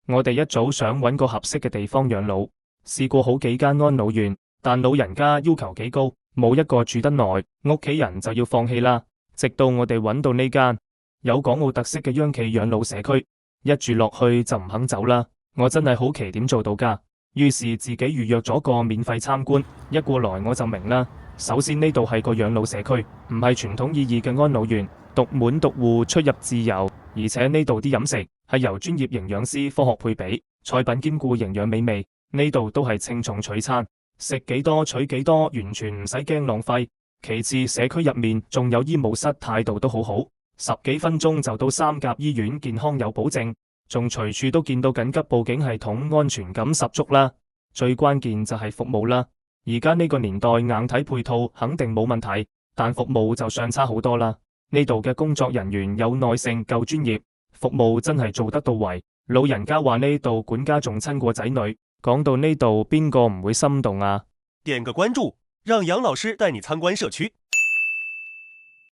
我哋一早想揾個合適嘅地方養老，試過好幾間安老院，但老人家要求幾高，冇一個住得耐，屋企人就要放棄啦。直到我哋揾到呢間有港澳特色嘅央企養老社區，一住落去就唔肯走啦。我真係好奇點做到㗎，於是自己預約咗個免費參觀，一過來我就明啦。首先呢度係個養老社區，唔係傳統意義嘅安老院，獨門獨戶，出入自由，而且呢度啲飲食係由專業營養師科學配比，菜品兼顧營養美味，呢度都係稱重取餐，食幾多取幾多，完全唔使驚浪費。其次，社區入面仲有醫務室，態度都好好，10幾分鐘就到三甲醫院，健康有保證，仲隨處都見到緊急報警系統，安全感十足啦。最關鍵就係服務啦，而家呢個年代硬體配套肯定冇問題，但服務就相差好多啦。呢度嘅工作人員有耐性，夠專業，服務真係做得到位。老人家話呢度管家仲親過仔女，講到呢度邊個唔會心動啊？點個關注，讓楊老師帶你參觀社區。